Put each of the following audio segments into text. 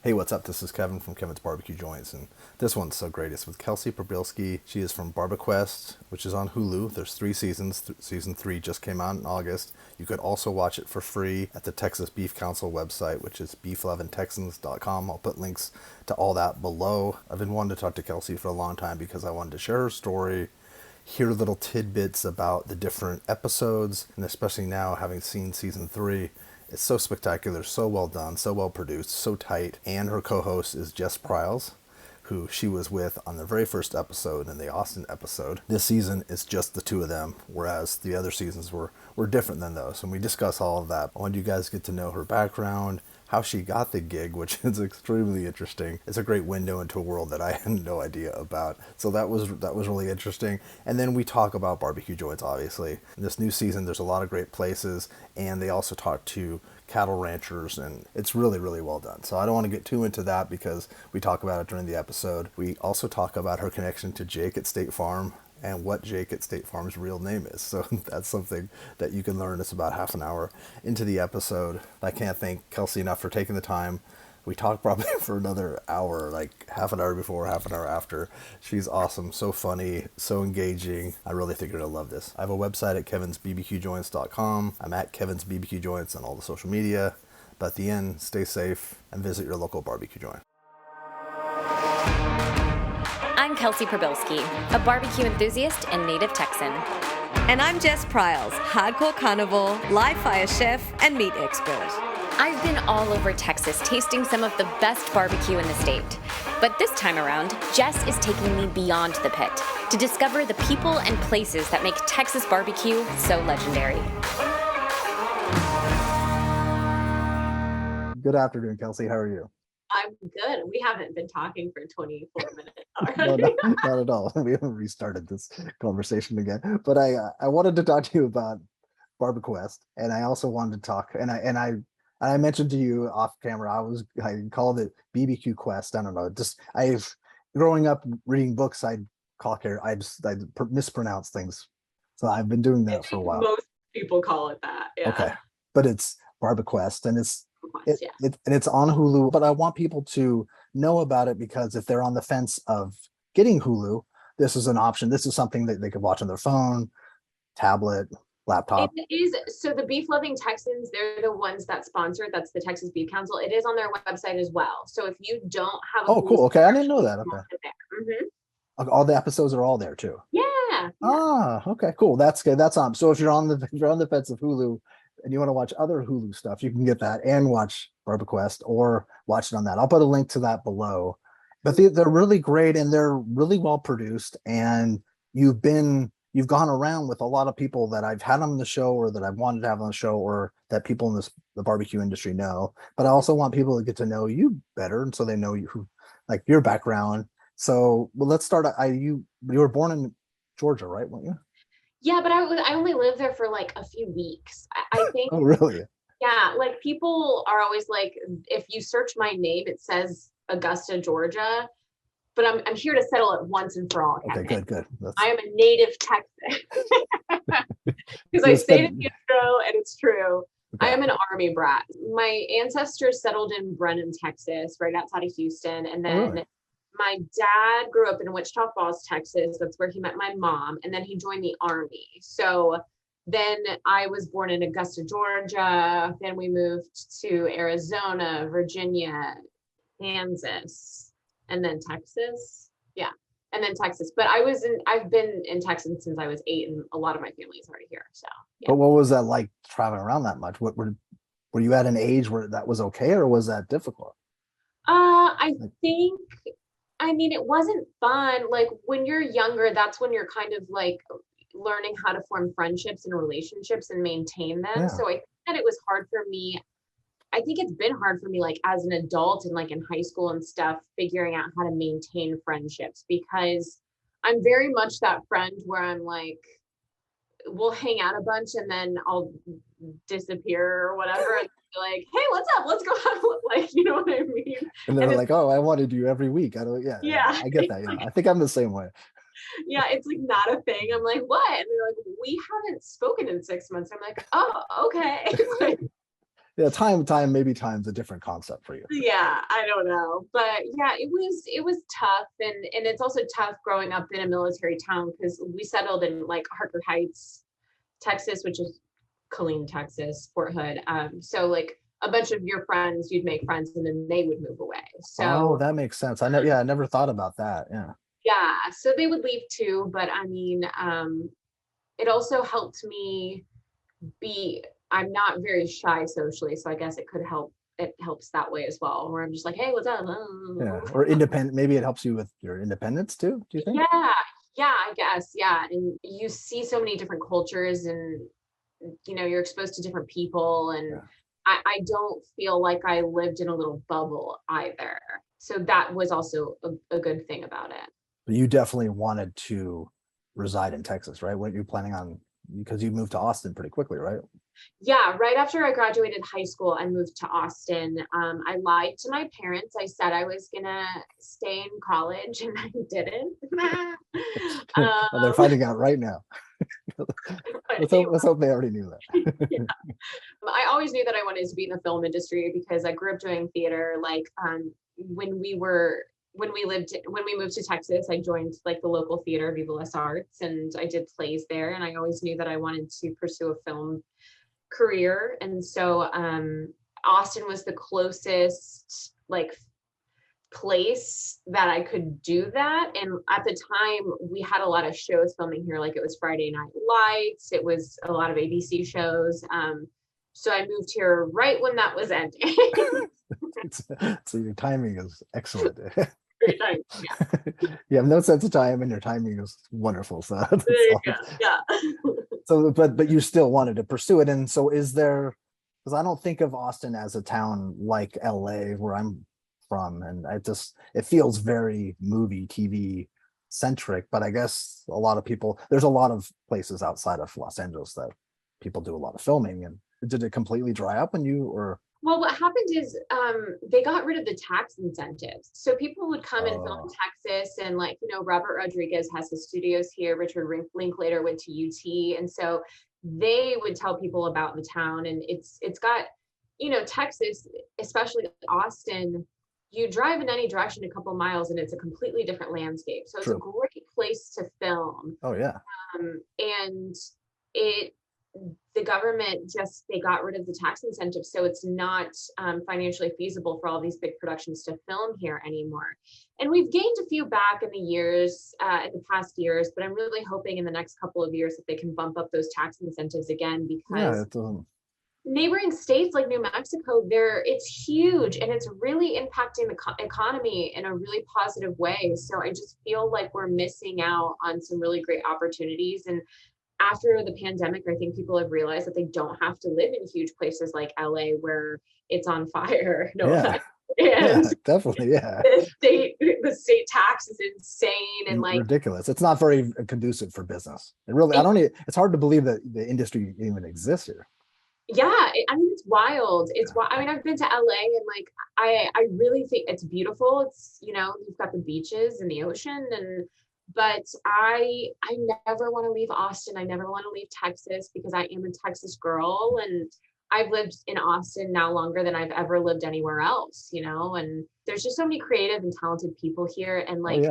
Hey, what's up? This is Kevin from Kevin's Barbecue Joints, and this one's so great. It's with Kelsey Pribilski. She is from BarbaQuest, which is on Hulu. There's 3 seasons. Season 3 just came out in August. You could also watch it for free at the Texas Beef Council website, which is beef11texans.com. I'll put links to all that below. I've been wanting to talk to Kelsey for a long time because I wanted to share her story, hear little tidbits about the different episodes, and especially now having seen season 3. It's so spectacular, so well done, so well produced, so tight. And her co-host is Jess Pryles, who she was with on the very first episode and the Austin episode. This season is just the two of them, whereas the other seasons were different than those. And we discuss all of that. I want you guys to get to know her background, how she got the gig, which is extremely interesting. It's a great window into a world that I had no idea about. So that was really interesting. And then we talk about barbecue joints, obviously. In this new season, there's a lot of great places, and they also talk to cattle ranchers, and it's really, really well done. So I don't want to get too into that because we talk about it during the episode. We also talk about her connection to Jake at State Farm and what Jake at State Farm's real name is. So that's something that you can learn. It's about half an hour into the episode. I can't thank Kelsey enough for taking the time. We talked probably for another hour, like half an hour before, half an hour after. She's awesome, so funny, so engaging. I really think you're going to love this. I have a website at kevinsbbqjoints.com. I'm at Kevin's BBQ Joints on all the social media. But at the end, stay safe and visit your local barbecue joint. I'm Kelsey Pribilski, a barbecue enthusiast and native Texan. And I'm Jess Pryles, hardcore carnival, live fire chef, and meat expert. I've been all over Texas tasting some of the best barbecue in the state. But this time around, Jess is taking me beyond the pit to discover the people and places that make Texas barbecue so legendary. Good afternoon, Kelsey. How are you? I'm good. We haven't been talking for 24 minutes No, already. not at all. We haven't restarted this conversation again. But I wanted to talk to you about BarbaQuest, and I also wanted to talk, and I mentioned to you off camera, I called it BBQuest. I don't know. Growing up reading books, I mispronounce things. So I've been doing that for a while. Most people call it that. Yeah. Okay. But it's BarbaQuest, and Yeah. it's on Hulu, but I want people to know about it because if they're on the fence of getting Hulu, this is an option. This is something that they could watch on their phone, tablet, laptop. It is. So the Beef Loving Texans, they're the ones that sponsor it. That's the Texas Beef Council. It is on their website as well. So if you don't have a Cool. Okay. I didn't know that. Okay. Mm-hmm. All the episodes are all there too. Yeah. Okay, cool. That's good. That's on. So if you're on the fence of Hulu and you want to watch other Hulu stuff, you can get that and watch BarbaQuest or watch it on that. I'll put a link to that below. But they're really great and they're really well produced. And you've gone around with a lot of people that I've had on the show or that I've wanted to have on the show or that people in the barbecue industry know. But I also want people to get to know you better, and so they know you, like your background. So let's start. You were born in Georgia, right? Weren't you? Yeah, but I only lived there for like a few weeks. I think. Oh, really? Yeah, like people are always like, if you search my name, it says Augusta, Georgia. But I'm here to settle it once and for all. Okay, good. I am a native Texan. Because I stayed in the intro and it's true. Okay. I am an Army brat. My ancestors settled in Brennan, Texas, right outside of Houston. And then my dad grew up in Wichita Falls, Texas. That's where he met my mom. And then he joined the Army. So then I was born in Augusta, Georgia. Then we moved to Arizona, Virginia, Kansas, and then Texas. Yeah. And then Texas. But I've been in Texas since I was 8, and a lot of my family is already here. So yeah. But what was that like traveling around that much? What were you at an age where that was okay, or was that difficult? I mean, it wasn't fun. Like when you're younger, that's when you're kind of like learning how to form friendships and relationships and maintain them. Yeah. So I think that it was hard for me. I think it's been hard for me, like as an adult and like in high school and stuff, figuring out how to maintain friendships, because I'm very much that friend where I'm like, we'll hang out a bunch and then I'll disappear or whatever and be like, hey, what's up? Let's go have, like, you know what I mean? And they're like, oh, I wanted you every week. I get that. Yeah. I think I'm the same way. Yeah, it's like not a thing. I'm like, what? And they're like, we haven't spoken in 6 months. I'm like, oh, okay. Yeah, time's a different concept for you. Yeah, I don't know. But yeah, it was tough. And it's also tough growing up in a military town because we settled in like Harker Heights, Texas, which is Killeen, Texas, Fort Hood. So like a bunch of your friends, you'd make friends and then they would move away. So That makes sense. I never thought about that. Yeah. yeah, so they would leave too. But I mean, it also helped me I'm not very shy socially, so I guess it helps that way as well, where I'm just like, hey, what's up? Yeah. Or independent, maybe it helps you with your independence too, do you think? Yeah, I guess. Yeah. And you see so many different cultures and you're exposed to different people. And Yeah. I don't feel like I lived in a little bubble either. So that was also a good thing about it. But you definitely wanted to reside in Texas, right? What you're planning on, because you moved to Austin pretty quickly, right? Yeah, right after I graduated high school, I moved to Austin. I lied to my parents. I said I was gonna stay in college, and I didn't. Well, they're finding out right now. Let's hope they already knew that. Yeah. I always knew that I wanted to be in the film industry because I grew up doing theater. Like when we moved to Texas, I joined like the local theater, Viva Las Arts, and I did plays there. And I always knew that I wanted to pursue a film career. And so Austin was the closest like place that I could do that. And at the time we had a lot of shows filming here, like it was Friday Night Lights, it was a lot of ABC shows. So I moved here right when that was ending. So your timing is excellent. Great time. Yeah. You have no sense of time and your timing is wonderful. So There you go. Yeah. so but you still wanted to pursue it. And so is there, because I don't think of Austin as a town like LA where I'm from, and it feels very movie TV centric, but I guess there's a lot of places outside of Los Angeles that people do a lot of filming. And did it completely dry up when Well, what happened is they got rid of the tax incentives. So people would come and film in Texas, and like, Robert Rodriguez has his studios here. Richard Linklater went to UT. And so they would tell people about the town. And it's got, Texas, especially Austin, you drive in any direction a couple miles and it's a completely different landscape. So it's True. a great place to film. Oh yeah. And the government they got rid of the tax incentives, so it's not financially feasible for all these big productions to film here anymore. And we've gained a few back in the past years, but I'm really hoping in the next couple of years that they can bump up those tax incentives again, because neighboring states like New Mexico, it's huge and it's really impacting the economy in a really positive way. So I just feel like we're missing out on some really great opportunities. And after the pandemic, I think people have realized that they don't have to live in huge places like LA where it's on fire. Definitely. Yeah. The state tax is insane and like ridiculous. It's not very conducive for business. It's hard to believe that the industry even exists here. Yeah, it's wild. I've been to LA and like I really think it's beautiful. It's you've got the beaches and the ocean but I never want to leave Austin. I never want to leave Texas because I am a Texas girl, and I've lived in Austin now longer than I've ever lived anywhere else, and there's just so many creative and talented people here. And like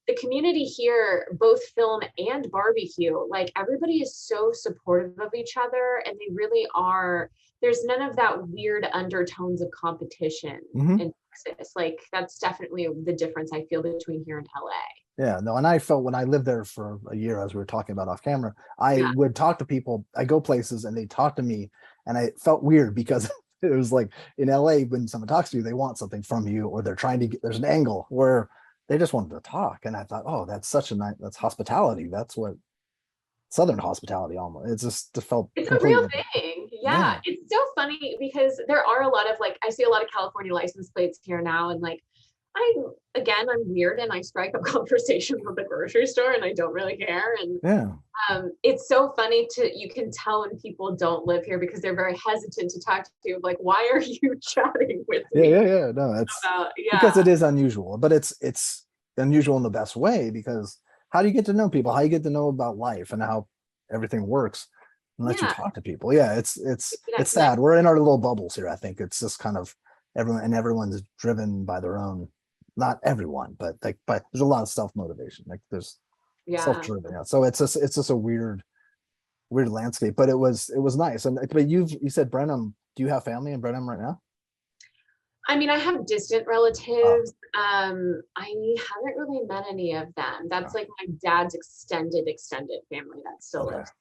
the community here, both film and barbecue, like everybody is so supportive of each other, and they really are. There's none of that weird undertones of competition in Texas. Like that's definitely the difference I feel between here and LA. Yeah, no, and I felt when I lived there for a year, as we were talking about off camera, I would talk to people. I go places and they talk to me, and I felt weird because it was like in LA, when someone talks to you, they want something from you, or they're trying to there's an angle where they just wanted to talk. And I thought, oh, that's that's hospitality. That's what Southern hospitality almost. It's a real thing. Yeah. It's so funny because there are a lot of I see a lot of California license plates here now, and like I'm weird and I strike up conversation from the grocery store and I don't really care. And it's so funny you can tell when people don't live here because they're very hesitant to talk to you. Like, why are you chatting with me? Yeah. No, it's because it is unusual, but it's unusual in the best way, because how do you get to know people? How you get to know about life and how everything works unless you Yeah. talk to people. Yeah, it's Yeah, sad. We're in our little bubbles here. I think it's just kind of everyone's driven by their own, not everyone, but there's a lot of self-motivation. Like there's yeah. self-driven. Yeah. So it's just a weird landscape, but it was nice. And but you said Brenham, do you have family in Brenham right now? I mean, I have distant Oh, relatives. I haven't really met any of them. That's like my dad's extended family that still okay. lives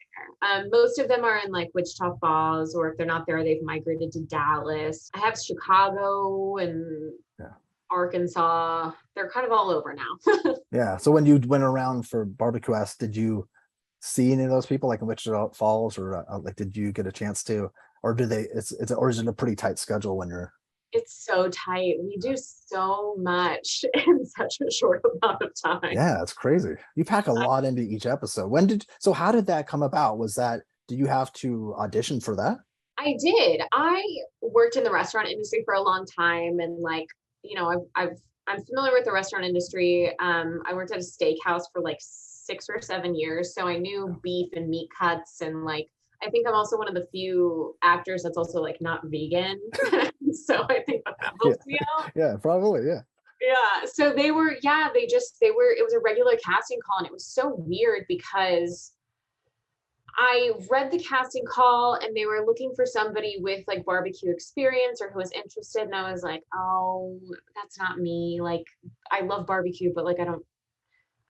there. Most of them are in like Wichita Falls, or if they're not there, they've migrated to Dallas. I have Chicago and Yeah. Arkansas. They're kind of all over now. Yeah. So when you went around for BarbaQuest, did you see any of those people like in Wichita Falls, or like did you get a chance to, or do they? Or is it a pretty tight schedule when you're? It's so tight. We do so much in such a short amount of time. Yeah, it's crazy. You pack a lot into each episode. So how did that come about? Did you have to audition for that? I did. I worked in the restaurant industry for a long time, and like, I'm familiar with the restaurant industry. I worked at a steakhouse for like 6 or 7 years, so I knew beef and meat cuts, and like, I think I'm also one of the few actors that's also like not vegan. So I think that helps me out. Yeah, probably. Yeah. Yeah. So they were, it was a regular casting call, and it was so weird because I read the casting call and they were looking for somebody with like barbecue experience or who was interested. And I was like, oh, that's not me. Like, I love barbecue, but like, I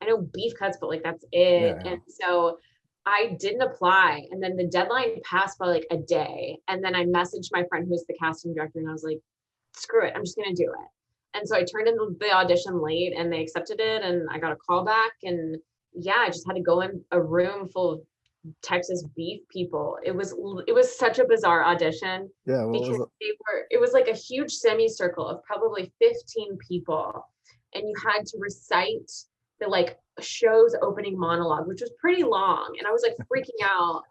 know beef cuts, but like, that's it. Yeah. And so I didn't apply. And then the deadline passed by like a day. And then I messaged my friend who was the casting director, and I was like, screw it, I'm just going to do it. And so I turned in the audition late and they accepted it, and I got a call back. And yeah, I just had to go in a room full of Texas beef people. It was such a bizarre audition Yeah. because it was like a huge semicircle of probably 15 people, and you had to recite the like show's opening monologue, which was pretty long. And I was like freaking out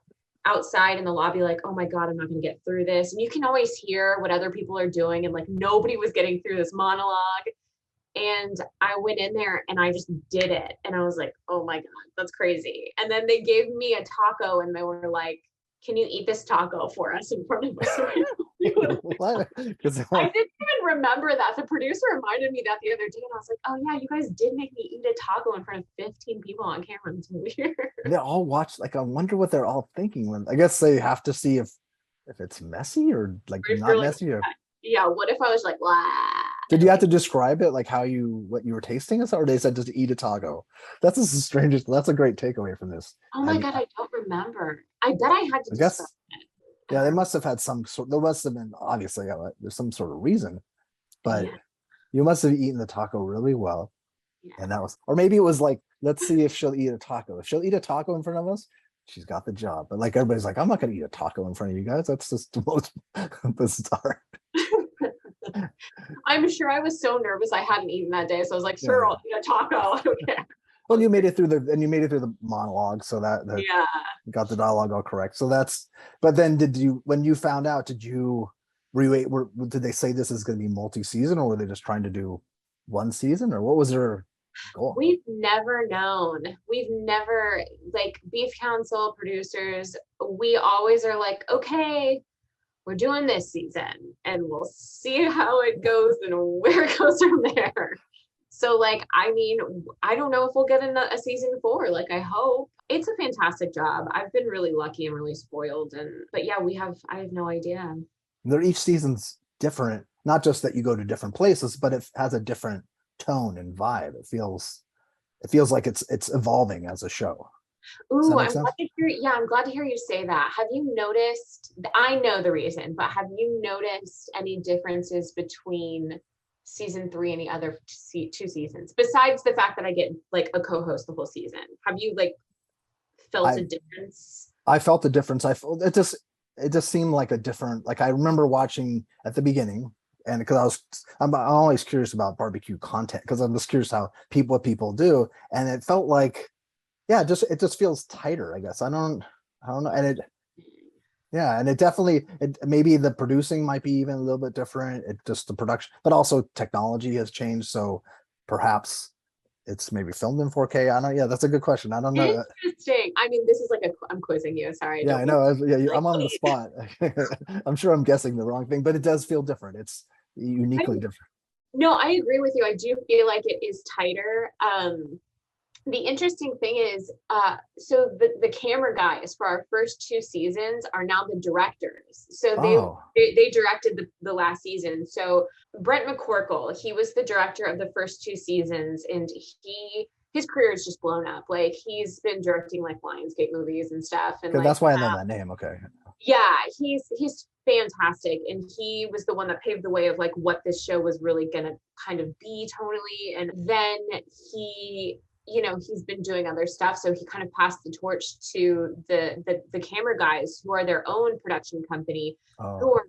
outside in the lobby, like, oh my God, I'm not going to get through this. And you can always hear what other people are doing, and like nobody was getting through this monologue. And I went in there and I just did it. And I was like, oh my God, that's crazy. And then they gave me a taco and they were like, can you eat this taco for us in front of us? What? I didn't even remember that. The producer reminded me that the other day, and I was like, oh yeah, you guys did make me eat a taco in front of 15 people on camera. It's weird. They all watch, like, I wonder what they're all thinking when, I guess they have to see if it's messy or like not Like, messy, or yeah, what if I was like, wow. did you have to describe it, like what you were tasting, or they said just eat a taco? That's the strangest. That's a great takeaway from this. Oh my God, I don't remember. I bet I had to I guess, describe it. yeah, they must have had there must have been, obviously, there's some sort of reason, but Yeah. you must have eaten the taco really well. Yeah. And or maybe it was like, let's see if she'll eat a taco. If she'll eat a taco in front of us, she's got the job. But like, everybody's like, I'm not going to eat a taco in front of you guys. That's just the most bizarre. I'm sure I was so nervous I hadn't eaten that day. So I was like, sure, I'll eat a taco. I don't care. Well, you made it through the monologue, so that Yeah. got the dialogue all correct. So but then when you found out, did they say this is going to be multi-season, or were they just trying to do one season, or what was their goal? We've never known. We've never, like, Beef Council producers, we always are like, okay, we're doing this season and we'll see how it goes and where it goes from there. So like, I mean, I don't know if we'll get a season 4. Like, I hope. It's a fantastic job. I've been really lucky and really spoiled. But yeah, I have no idea. Each season's different, not just that you go to different places, but it has a different tone and vibe. It feels like it's evolving as a show. Ooh, I'm glad to hear you say that. Have you noticed, I know the reason, but have you noticed any differences between season 3 and the other 2 seasons, besides the fact that I get like a co-host the whole season? Have you like felt a difference? I felt the difference. It just seemed like a different, like, I remember watching at the beginning, and because I'm always curious about barbecue content, because I'm just curious how what people do, and it felt like, yeah, it just feels tighter, I guess. I don't know. And it definitely, maybe the producing might be even a little bit different. It just the production, but also technology has changed. So perhaps it's maybe filmed in 4K. I don't. Yeah, that's a good question. I don't know. Interesting. I mean, this is like I'm quizzing you. Sorry. Yeah, I know. I'm on the wait. spot. I'm sure I'm guessing the wrong thing, but it does feel different. It's uniquely different. No, I agree with you. I do feel like it is tighter. The interesting thing is, so the camera guys for our first 2 seasons are now the directors. So they directed the last season. So Brent McCorkle, he was the director of the first 2 seasons, and his career is just blown up. Like, he's been directing like Lionsgate movies and stuff. And like, that's why I know that name. Okay. Yeah, he's fantastic, and he was the one that paved the way of like what this show was really gonna kind of be tonally. And then he's been doing other stuff, so he kind of passed the torch to the camera guys, who are their own production company, who are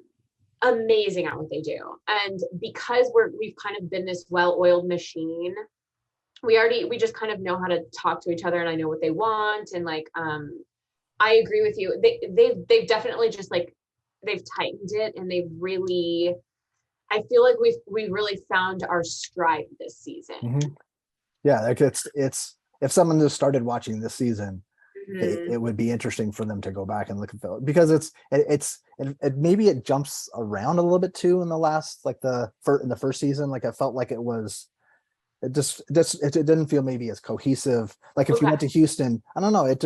amazing at what they do. And because we've kind of been this well-oiled machine, we just kind of know how to talk to each other, and I know what they want. And like, I agree with you. They've definitely just like, they've tightened it, and they've really, I feel like we've really found our stride this season. Mm-hmm. Yeah, like it's if someone just started watching this season, it would be interesting for them to go back and look at it, because it maybe it jumps around a little bit too in the last, like in the first season. Like, I felt like it didn't feel maybe as cohesive. Like, if you went to Houston, I don't know, it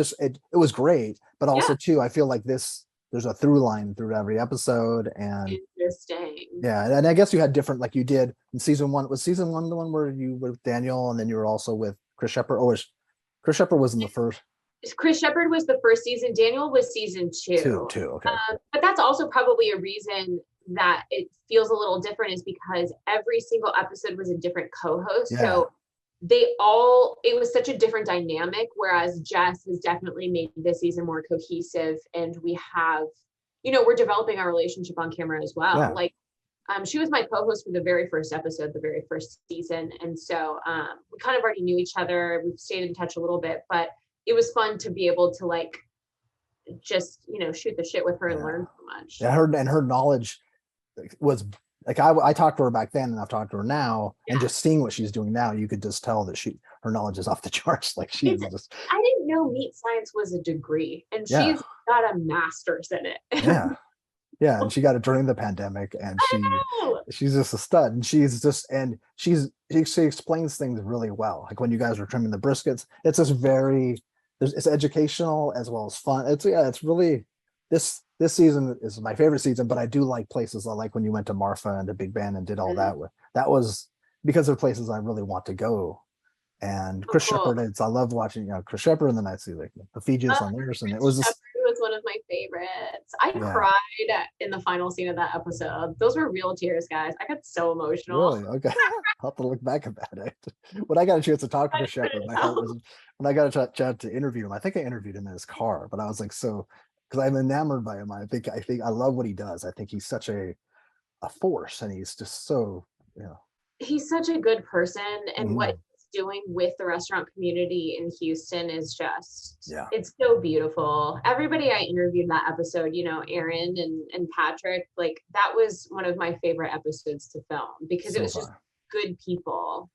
was great, but also too, I feel like there's a through line through every episode. And interesting. Yeah, and I guess you had different, like you did in season 1. Was season 1 the one where you were with Daniel, and then you were also with Chris Shepard? Oh, Chris Shepard was in the first. Chris Shepard was the first season. Daniel was season 2. Okay. But that's also probably a reason that it feels a little different, is because every single episode was a different co-host. Yeah. So it was such a different dynamic, whereas Jess has definitely made this season more cohesive, and we have, we're developing our relationship on camera as well. Yeah. Like, she was my co-host for the very first episode, the very first season. And so we kind of already knew each other. We've stayed in touch a little bit, but it was fun to be able to like, just, shoot the shit with her and learn so much. Yeah, her knowledge was like, I talked to her back then, and I've talked to her now, and just seeing what she's doing now, you could just tell that her knowledge is off the charts. Like, I didn't know meat science was a degree, and she's got a master's in it. Yeah, and she got it during the pandemic, and she's just a stud, and she explains things really well. Like, when you guys were trimming the briskets, it's just it's educational as well as fun. It's really, this season is my favorite season, but I do like places. I like when you went to Marfa and the Big Band and did all that. That was because they're places I really want to go. And Chris Shepard, I love watching Chris Shepard, and then I see like the Fijis on theirs, and it was just. Was one of my favorites. I cried in the final scene of that episode. Those were real tears, guys. I got so emotional. Really? Okay. I'll have to look back at that. When I got a chance to talk to Chris Shepard, my heart was, when I got a chance to interview him, I think I interviewed him in his car, but I was like, because I'm enamored by him. I think I love what he does. I think he's such a force, and he's just so, he's such a good person, and what he's doing with the restaurant community in Houston is just, it's so beautiful. Everybody I interviewed that episode, Aaron and Patrick, like, that was one of my favorite episodes to film, because it was just good people.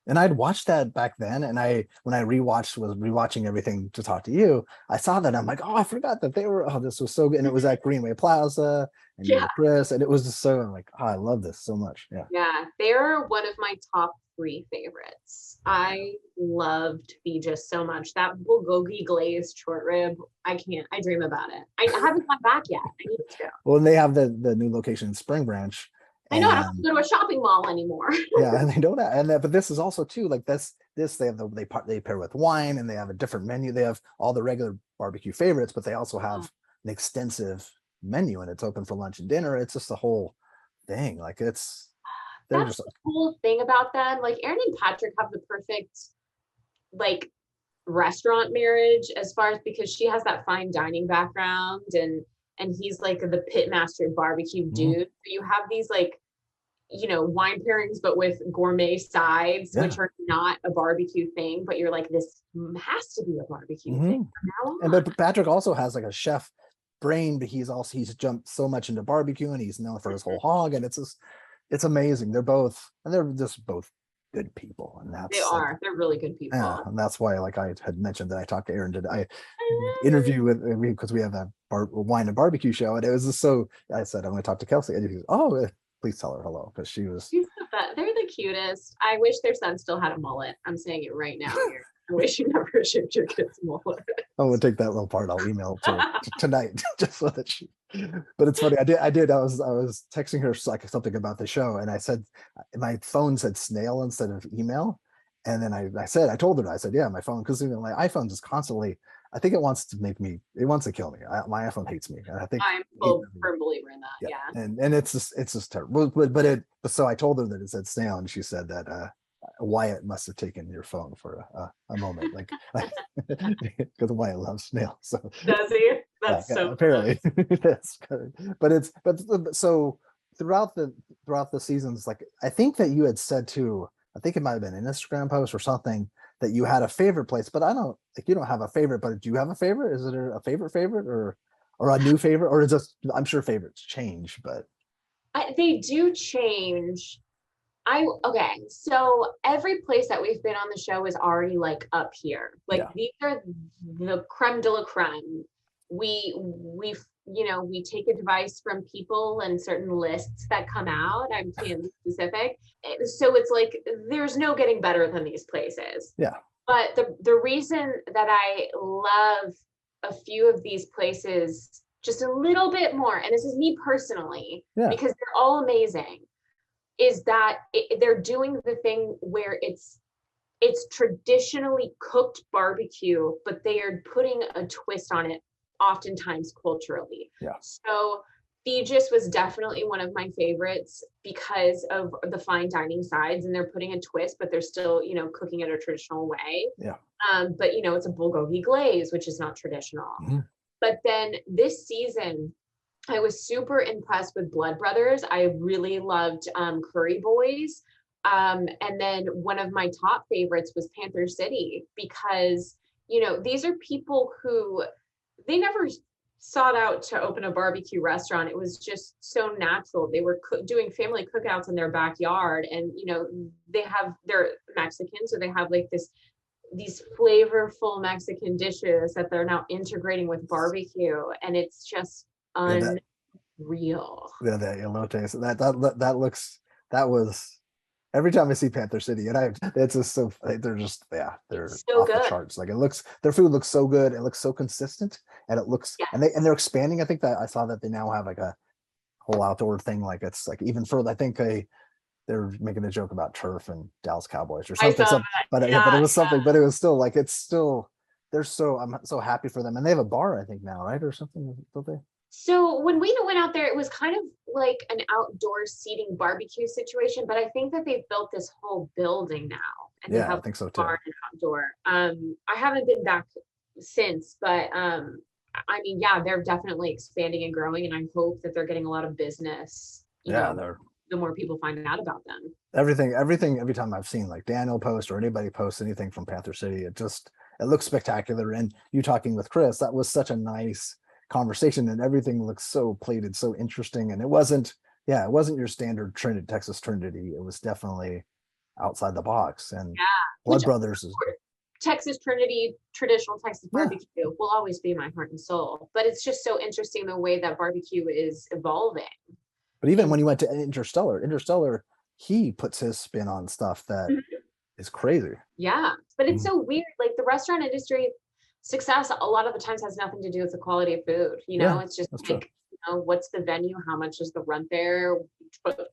And I'd watched that back then, and when I was rewatching everything to talk to you, I saw that, I'm like, oh, I forgot that this was so good. And it was at Greenway Plaza, and you were Chris, and it was just so, I'm like, oh, I love this so much. Yeah, they're one of my top 3 favorites. I loved Fijis so much. That bulgogi glazed short rib, I dream about it. I haven't gone back yet. I need to. Well, and they have the new location in Spring Branch. I know, I don't have to go to a shopping mall anymore. And they don't have, but this is also too, like, this they have they pair with wine, and they have a different menu. They have all the regular barbecue favorites, but they also have an extensive menu, and it's open for lunch and dinner. It's just the whole thing. Like, that's just the cool thing about them. Like, Aaron and Patrick have the perfect, like, restaurant marriage, as far as, because she has that fine dining background, and he's like the pit master barbecue dude. So you have these, like, wine pairings, but with gourmet sides, which are not a barbecue thing, but you're like, this has to be a barbecue thing from now on. But Patrick also has like a chef brain, but he's jumped so much into barbecue, and he's known for his whole hog, and it's amazing. They're just both good people, and They are. They're really good people. Yeah, and that's why, like I had mentioned that I talked to Aaron. Did I interview with because we have a wine and barbecue show, and it was just so. I said I'm going to talk to Kelsey, and he goes, "Oh, please tell her hello," because she was. They're the cutest. I wish their son still had a mullet. I'm saying it right now here. I wish you never shaved your kid's mullet. I'm gonna take that little part. I'll email it to her tonight, just so that she. But it's funny. I was texting her like something about the show, and I said my phone said snail instead of email, and then I told her, I said, yeah, my phone, because my iPhone is constantly. I think it wants to kill me. My iPhone hates me. And I think I'm a firm believer in that. Yeah. And it's just terrible. But so I told her that it said snail, and she said that Wyatt must have taken your phone for a moment, like because Wyatt loves snail. So does he? That's so apparently. That's good. But so throughout the seasons, like I think that you had said too, I think it might have been an Instagram post or something, that you had a favorite place, but I don't like, you don't have a favorite, but do you have a favorite? Is it a favorite or a new favorite, or is just, I'm sure favorites change, but they do change. Okay, so every place that we've been on the show is already like up here. Like these are the creme de la creme. We take advice from people and certain lists that come out. I'm being specific. So it's like there's no getting better than these places. Yeah. But the reason that I love a few of these places just a little bit more, and this is me personally, because they're all amazing, is that they're doing the thing where it's traditionally cooked barbecue, but they are putting a twist on it, oftentimes culturally. Yeah. So Fegis was definitely one of my favorites because of the fine dining sides, and they're putting a twist, but they're still, cooking it a traditional way. Yeah. But it's a bulgogi glaze, which is not traditional. Mm-hmm. But then this season, I was super impressed with Blood Brothers. I really loved Curry Boys. And then one of my top favorites was Panther City, because, these are people who, they never sought out to open a barbecue restaurant. It was just so natural. They were doing family cookouts in their backyard, and, they're Mexican, so they have like these flavorful Mexican dishes that they're now integrating with barbecue, and it's just unreal. Yeah, that elotes. That was every time I see Panther City, and it's just so they're so off the charts. Like their food looks so good. It looks so consistent, and it looks and they're expanding. I think that I saw that they now have like a whole outdoor thing. Like it's like even further. I think they're making a joke about turf and Dallas Cowboys or something. But it was something. But it was still like I'm so happy for them, and they have a bar I think now, right, or something, don't they? So when we went out there, it was kind of like an outdoor seating barbecue situation, but I think that they've built this whole building now. And I think so too. Bar and outdoor. I haven't been back since, but they're definitely expanding and growing, and I hope that they're getting a lot of business. The more people find out about them. Everything, every time I've seen like Daniel post or anybody post anything from Panther City, it looks spectacular. And you talking with Chris, that was such a nice conversation, and everything looks so plated, so interesting. And it wasn't your standard Texas Trinity. It was definitely outside the box. And Blood Brothers is Texas Trinity, traditional Texas barbecue will always be my heart and soul. But it's just so interesting the way that barbecue is evolving. But even when you went to Interstellar, he puts his spin on stuff that is crazy. Yeah, but it's so weird. Like the restaurant industry success a lot of the times has nothing to do with the quality of food. It's just like, what's the venue? How much is the rent there?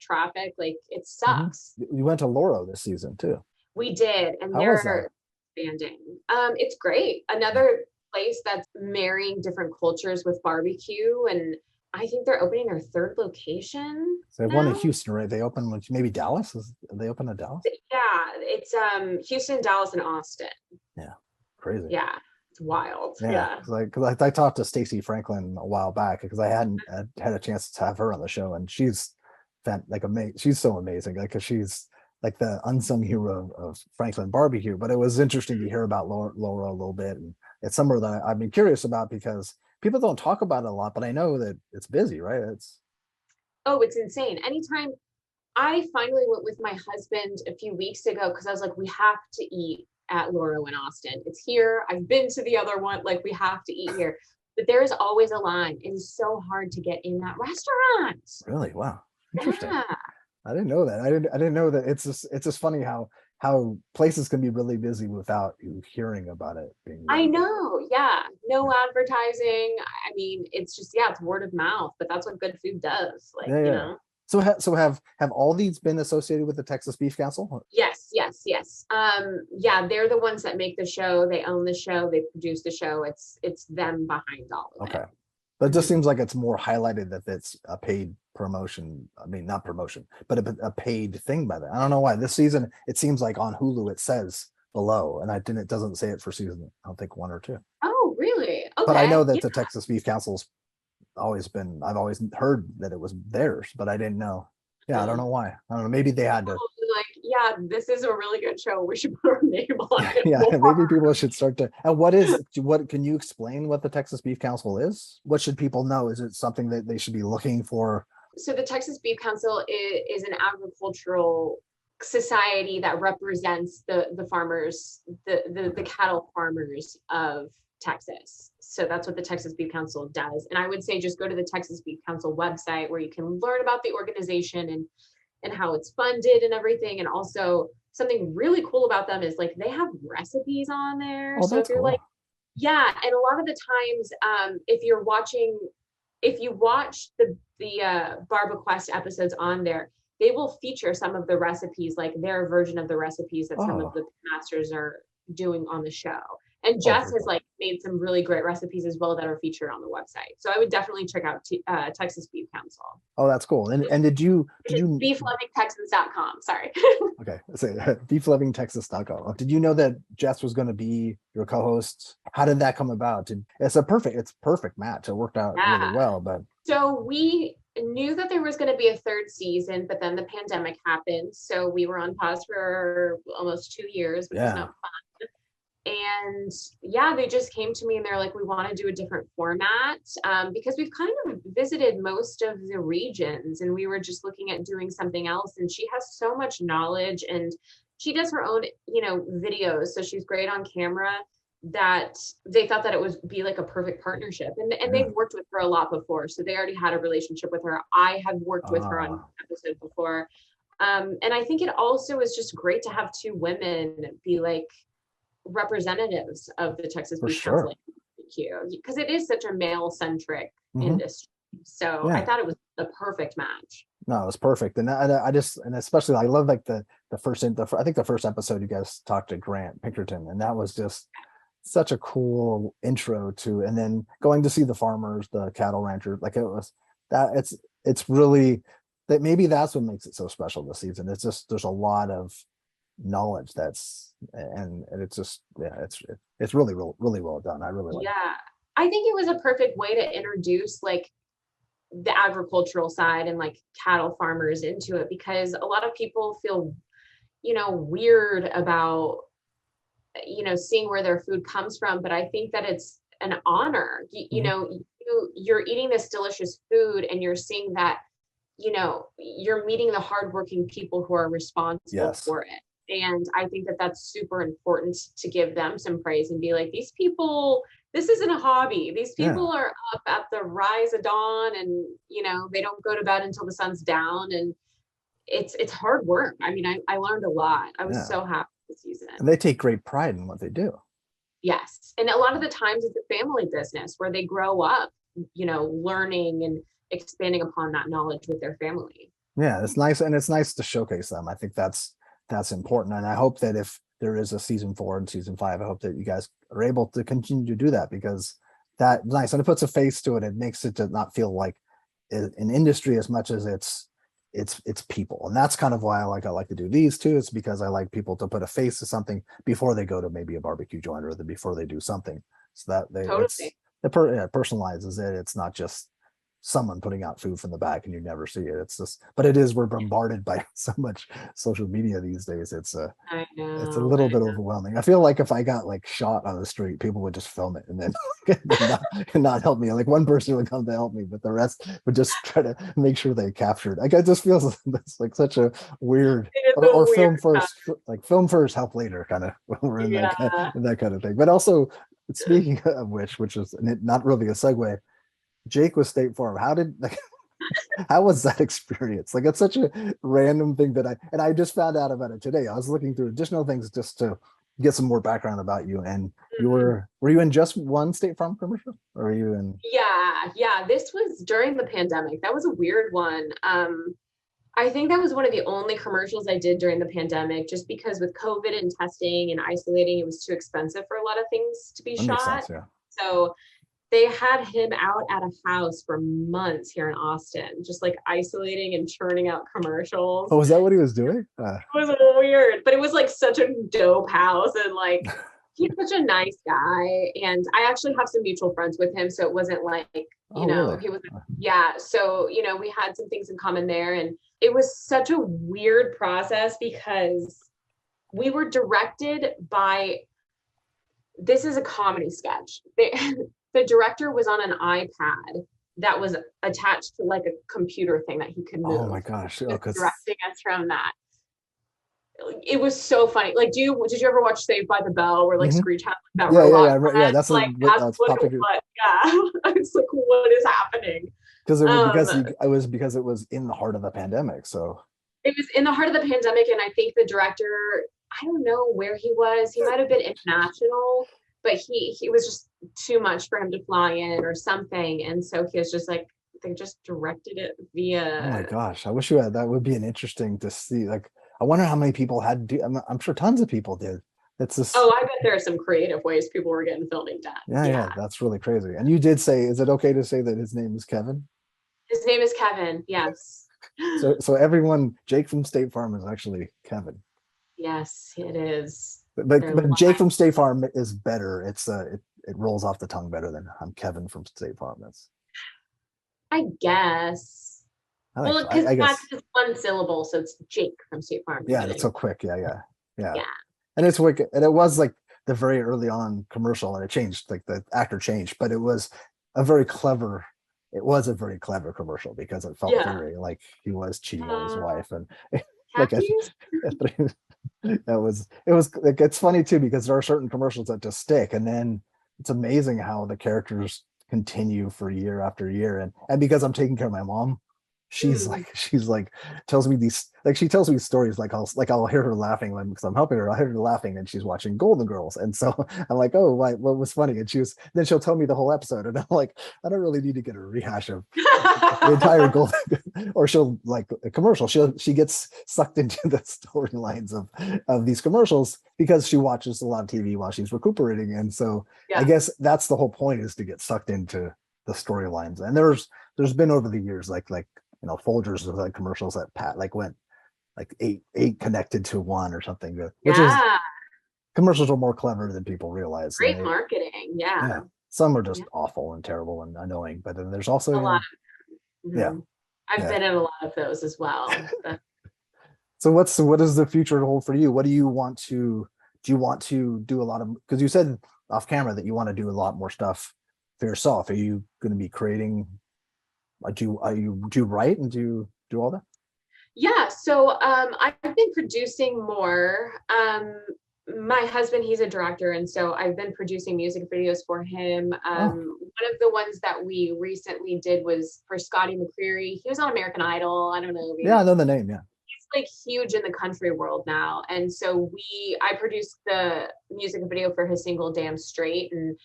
Traffic? Like it sucks. You went to Lauro this season too. We did. And they're expanding. It's great. Another place that's marrying different cultures with barbecue, and I think they're opening their third location. So they have one in Houston, right? They open maybe Dallas. They open in Dallas? Yeah, it's Houston, Dallas, and Austin. Yeah, crazy. Yeah, it's wild. Because I talked to Stacey Franklin a while back because I hadn't had a chance to have her on the show, and she's amazing. She's so amazing, because she's like the unsung hero of Franklin barbecue. But it was interesting to hear about Laura a little bit, and it's somewhere that I've been curious about because people don't talk about it a lot, but I know that it's busy, right? It's insane. Anytime I finally went with my husband a few weeks ago because I was like, we have to eat at Loro in Austin. It's here. I've been to the other one. Like, we have to eat here. But there is always a line. It is so hard to get in that restaurant. Really? Wow. Interesting. Yeah. I didn't know that. I didn't know that. It's just funny how places can be really busy without you hearing about it being I really know. Yeah. No advertising. I mean, it's just, yeah, it's word of mouth, but that's what good food does. Like, busy. Yeah. So have all these been associated with the Texas Beef Council? Yes. Yeah, they're the ones that make the show. They own the show. They produce the show. It's them behind all of Okay. it. But it just seems like it's more highlighted that it's a paid promotion. I mean, not promotion, but a paid thing by them. I don't know why. This season, it seems like on Hulu, it says below, and it doesn't say it for season, I don't think 1 or 2. Oh, really? Okay. But I know that Yeah. the Texas Beef Council's I've always heard that it was theirs, but I didn't know. Yeah, I don't know why. I don't know. Maybe they had to. Like, yeah, this is a really good show. We should put our name on it. Yeah, maybe people should start to. And what can you explain what the Texas Beef Council is? What should people know? Is it something that they should be looking for? So the Texas Beef Council is an agricultural society that represents the farmers, the cattle farmers of Texas. So that's what the Texas Beef Council does. And I would say just go to the Texas Beef Council website where you can learn about the organization and how it's funded and everything. And also something really cool about them is like they have recipes on there. Oh, so that's if you're cool. like, yeah, and a lot of the times, if you watch the BarbaQuest episodes on there, they will feature some of the recipes, like their version of the recipes that some of the masters are doing on the show. And Jess has like made some really great recipes as well that are featured on the website. So I would definitely check out Texas Beef Council. Oh, that's cool. And did you beeflovingtexans.com. Sorry. Okay, let's say beeflovingtexas.com. Did you know that Jess was going to be your co-host? How did that come about? It's a perfect match. It worked out really well. But so we knew that there was going to be a third season, but then the pandemic happened. So we were on pause for almost 2 years, which was not fun. And yeah, they just came to me and they're like, we want to do a different format because we've kind of visited most of the regions and we were just looking at doing something else. And she has so much knowledge and she does her own, videos. So she's great on camera that they thought that it would be like a perfect partnership. And they've worked with her a lot before. So they already had a relationship with her. I have worked with her on an episode before. And I think it also is just great to have two women be like representatives of the Texas Beef Council because it is such a male-centric industry. So I thought it was the perfect match. No, it was perfect, and I just especially I love like the first episode you guys talked to Grant Pinkerton, and that was just such a cool intro to, and then going to see the farmers, the cattle ranchers, like it was that it's really that maybe that's what makes it so special this season. It's just there's a lot of knowledge and it's just it's really well done. I really like it. I think it was a perfect way to introduce like the agricultural side and like cattle farmers into it because a lot of people feel weird about seeing where their food comes from, but I think that it's an honor. You're eating this delicious food and you're seeing that you're meeting the hardworking people who are responsible for it. And I think that that's super important to give them some praise and be like, these people, this isn't a hobby. These people are up at the rise of dawn and, they don't go to bed until the sun's down. And it's hard work. I mean, I learned a lot. I was so happy this season. And they take great pride in what they do. Yes. And a lot of the times it's a family business where they grow up, learning and expanding upon that knowledge with their family. Yeah, it's nice. And it's nice to showcase them. I think that's important. And I hope that if there is a season 4 and season 5, I hope that you guys are able to continue to do that because that's nice. And it puts a face to it. It makes it to not feel like an industry as much as it's people. And that's kind of why I like to do these too. It's because I like people to put a face to something before they go to maybe a barbecue joint or before they do something so that it personalizes it. It's not just someone putting out food from the back and you never see it. It's just, but it is, we're bombarded by so much social media these days. I It's a know. little bit overwhelming. I feel like if I got like shot on the street, people would just film it and then and not help me. Like one person would come to help me, but the rest would just try to make sure they captured. Like it just feels that's like such a weird, It is or a film weird first, like film first, help later kind of. We're in Yeah. that kind of thing. But also, speaking of which is not really a segue. Jake with State Farm. How did like how was that experience? Like it's such a random thing that I just found out about it today. I was looking through additional things just to get some more background about you. And you were you in just one State Farm commercial? Or were you in Yeah. This was during the pandemic. That was a weird one. I think that was one of the only commercials I did during the pandemic, just because with COVID and testing and isolating, it was too expensive for a lot of things to be that makes shot. sense, yeah. So they had him out at a house for months here in Austin, just like isolating and churning out commercials. Oh, was that what he was doing? It was weird, but it was like such a dope house, and like he's such a nice guy. And I actually have some mutual friends with him, so it wasn't like, Really? he was, yeah. So, we had some things in common there, and it was such a weird process because we were directed by, this is a comedy sketch. The director was on an iPad that was attached to like a computer thing that he could move. Oh my gosh. He was Because directing us from that. It was so funny. Like, did you ever watch Saved by the Bell, where like Screech had that robot? yeah. That's like that's what it was. Yeah, I was like, what is happening? Because it was in the heart of the pandemic. So it was in the heart of the pandemic, and I think the director, I don't know where he was. He might have been international, but he was just too much for him to fly in or something. And so he was just like, they just directed it via. oh my gosh, I wish you had. That would be an interesting to see. Like, I wonder how many people had to do. I'm sure tons of people did. It's just. Oh, I bet there are some creative ways people were getting filming done. Yeah, that's really crazy. And you did say, is it okay to say that his name is Kevin? His name is Kevin. Yes. So everyone, Jake from State Farm is actually Kevin. Yes, it is. But Jake from State Farm is better. It rolls off the tongue better than I'm Kevin from State Farm. I guess. Well, because that's just one syllable, so it's Jake from State Farm. Yeah, that's so quick. Yeah. Yeah. And it's wicked. And it was like the very early on commercial, and it changed. Like the actor changed, but it was a very clever commercial because it felt very like he was cheating on his wife, and like it was like, it's funny too because there are certain commercials that just stick, and then it's amazing how the characters continue for year after year. And because I'm taking care of my mom, she's like tells me these, like she tells me stories, like I'll hear her laughing because I'm helping her. I'll hear her laughing and she's watching Golden Girls, and so I'm like, oh, what was funny? And then she'll tell me the whole episode, and I'm like, I don't really need to get a rehash of the entire Golden. Or she'll like a commercial. She gets sucked into the storylines of these commercials because she watches a lot of TV while she's recuperating, and so I guess that's the whole point, is to get sucked into the storylines. And there's been over the years like Folgers of like commercials that like went like eight connected to one or something, which is, commercials are more clever than people realize. Great marketing. Yeah. Some are just awful and terrible and annoying, but then there's also a lot of, I've Yeah. been in a lot of those as well. So what does the future hold for you? What do you want to do? You want to do a lot of, because you said off camera that you want to do a lot more stuff for yourself. Are you going to be creating? Do you write and do all that? Yeah. So I've been producing more. My husband, he's a director, and so I've been producing music videos for him. One of the ones that we recently did was for Scotty McCreery. He was on American Idol. I don't know. I know the name. Yeah. He's like huge in the country world now, and so I produced the music video for his single "Damn Straight," and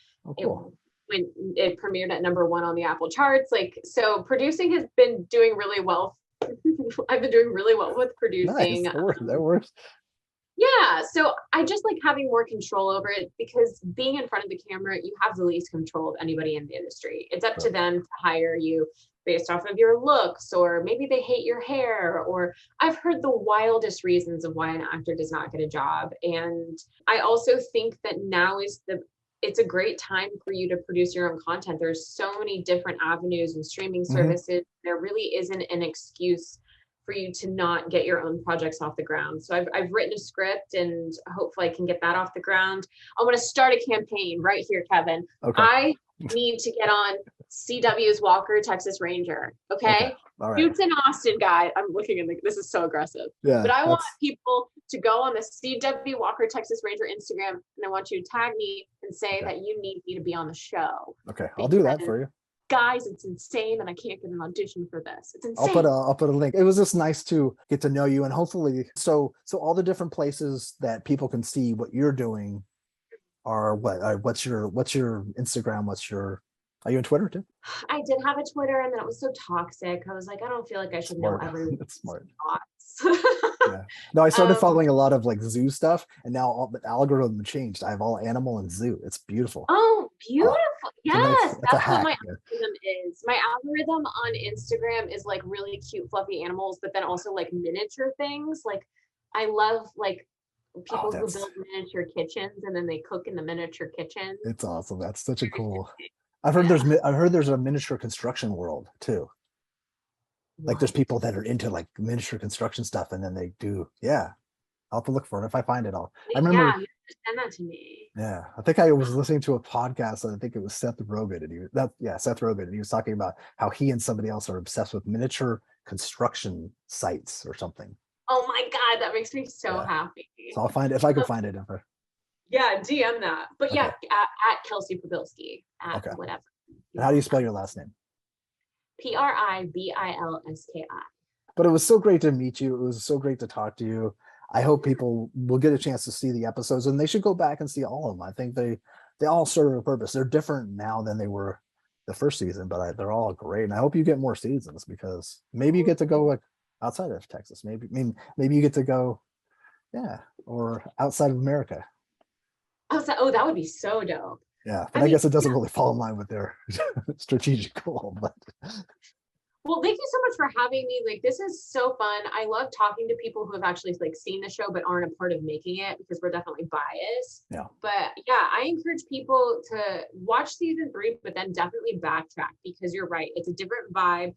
when it premiered at #1 on the Apple charts. Like, so producing has been doing really well. I've been doing really well with producing. Nice. That works. Yeah. So I just like having more control over it, because being in front of the camera, you have the least control of anybody in the industry. It's up to them to hire you based off of your looks, or maybe they hate your hair, or I've heard the wildest reasons of why an actor does not get a job. And I also think that now is it's a great time for you to produce your own content. There's so many different avenues and streaming services. There really isn't an excuse for you to not get your own projects off the ground. So I've written a script, and hopefully I can get that off the ground. I want to start a campaign right here, Kevin. Okay. I need to get on CW's Walker Texas Ranger. Okay. All right. Shoots in Austin, guy. I'm looking in this is so aggressive. Yeah, but I want people to go on the CW Walker Texas Ranger Instagram, and I want you to tag me and say that you need me to be on the show. Okay, I'll do that for you. Guys, it's insane that I can't get an audition for this. It's insane. I'll put a link. It was just nice to get to know you, and hopefully, so all the different places that people can see what you're doing are what? What's your Instagram? Are you on Twitter too? I did have a Twitter, and then it was so toxic. I was like, I don't feel like I should know everyone's thoughts. Yeah. No, I started following a lot of like zoo stuff, and now all the algorithm changed. I have all animal and zoo. It's beautiful. Oh, beautiful. Yes, that's what my algorithm is. My algorithm on Instagram is like really cute, fluffy animals, but then also like miniature things. Like I love like people who build miniature kitchens and then they cook in the miniature kitchen. It's awesome. That's such a cool. I've heard there's a miniature construction world too. Like there's people that are into like miniature construction stuff, and then they do. Yeah, I'll have to look for it. If I find it, I remember. Yeah, you send that to me. Yeah, I think I was listening to a podcast, and I think it was Seth Rogen, and Seth Rogen, and he was talking about how he and somebody else are obsessed with miniature construction sites or something. Oh my God, that makes me so happy. So I'll find it if I can find it. Yeah, DM that. But yeah, at Kelsey Pribilski, at whatever. And how do you spell your last name? Pribilski. But it was so great to meet you. It was so great to talk to you. I hope people will get a chance to see the episodes, and they should go back and see all of them. I think they all serve a purpose. They're different now than they were the first season, but they're all great. And I hope you get more seasons, because maybe you get to go like outside of Texas. Maybe you get to go, or outside of America. Oh, that would be so dope. Yeah, but I guess it doesn't really fall in line with their strategic goal. But well, thank you so much for having me. Like, this is so fun. I love talking to people who have actually like seen the show but aren't a part of making it, because we're definitely biased. Yeah. But yeah, I encourage people to watch season 3, but then definitely backtrack, because you're right. It's a different vibe.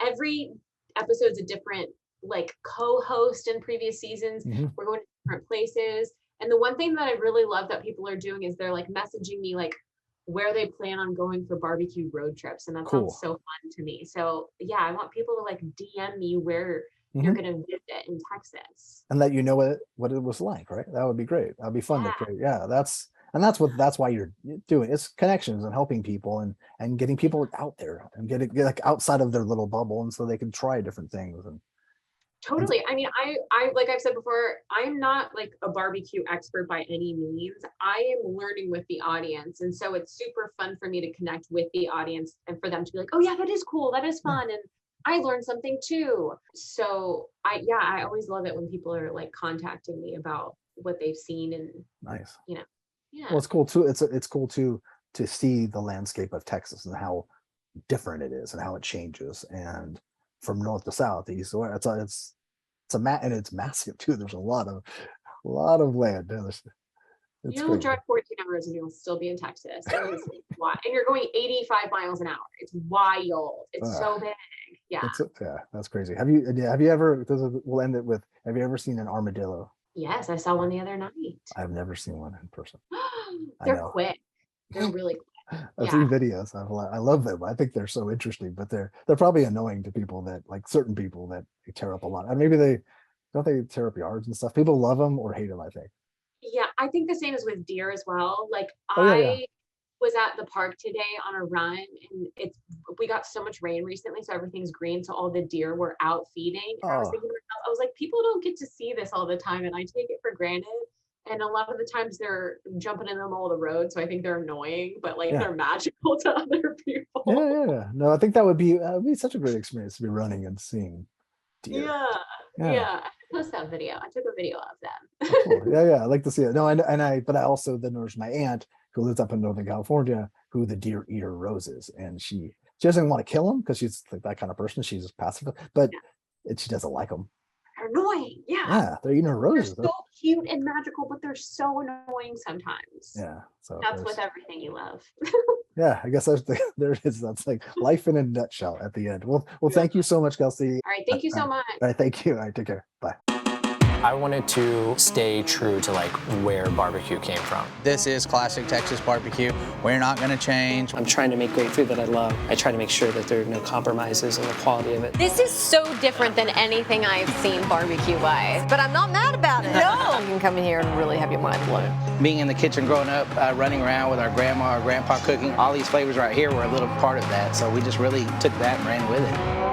Every episode's a different like co-host in previous seasons. We're going to different places. And the one thing that I really love that people are doing is they're like messaging me like where they plan on going for barbecue road trips. And that sounds so fun to me. So yeah, I want people to like DM me where you're going to visit in Texas. And let you know what it was like, right? That would be great. That'd be fun to create. Yeah, that's why you're doing it. It's connections and helping people and getting people out there and get like outside of their little bubble, and so they can try different things. And totally. I mean, I like I've said before, I'm not like a barbecue expert by any means. I am learning with the audience. And so it's super fun for me to connect with the audience and for them to be like, oh yeah, that is cool. That is fun. And I learned something too. So I always love it when people are like contacting me about what they've seen. And nice. Yeah. Well, it's cool too. It's cool to see the landscape of Texas and how different it is and how it changes, and from north to south, east to west. And it's massive too. There's a lot of land. You'll drive 14 hours and you'll still be in Texas. And you're going 85 miles an hour. It's wild. It's so big. Yeah. That's crazy. Have you ever? We'll end it with. Have you ever seen an armadillo? Yes, I saw one the other night. I've never seen one in person. They're quick. They're really quick. I've seen videos. I love them. I think they're so interesting, but they're probably annoying to people that like certain people that they tear up a lot. And maybe they tear up yards and stuff. People love them or hate them, I think. Yeah, I think the same is with deer as well. Like I was at the park today on a run, and we got so much rain recently, so everything's green. So all the deer were out feeding. And I was thinking to myself, I was like, people don't get to see this all the time, and I take it for granted. And a lot of the times they're jumping in the middle of the road, so I think they're annoying, but like they're magical to other people. Yeah. No, I think that would be such a great experience to be running and seeing deer. Yeah. I post that video. I took a video of them. Oh, cool. Yeah. I like to see it. No, but I also then there's my aunt who lives up in Northern California, who the deer eater Rose is, and she doesn't want to kill them because she's like that kind of person. She's just passive, but she doesn't like them. They're annoying. Yeah. Yeah, they're eating roses. They're so cute and magical, but they're so annoying sometimes. Yeah. So that's with everything you love. Yeah, I guess there it is. That's like life in a nutshell at the end. Well, thank you so much, Kelsey. All right. Thank you so much. All right. Thank you. All right. Take care. Bye. I wanted to stay true to like where barbecue came from. This is classic Texas barbecue. We're not going to change. I'm trying to make great food that I love. I try to make sure that there are no compromises in the quality of it. This is so different than anything I've seen barbecue-wise. But I'm not mad about it. No. You can come in here and really have your mind blown. Being in the kitchen growing up, running around with our grandma or grandpa cooking, all these flavors right here were a little part of that. So we just really took that and ran with it.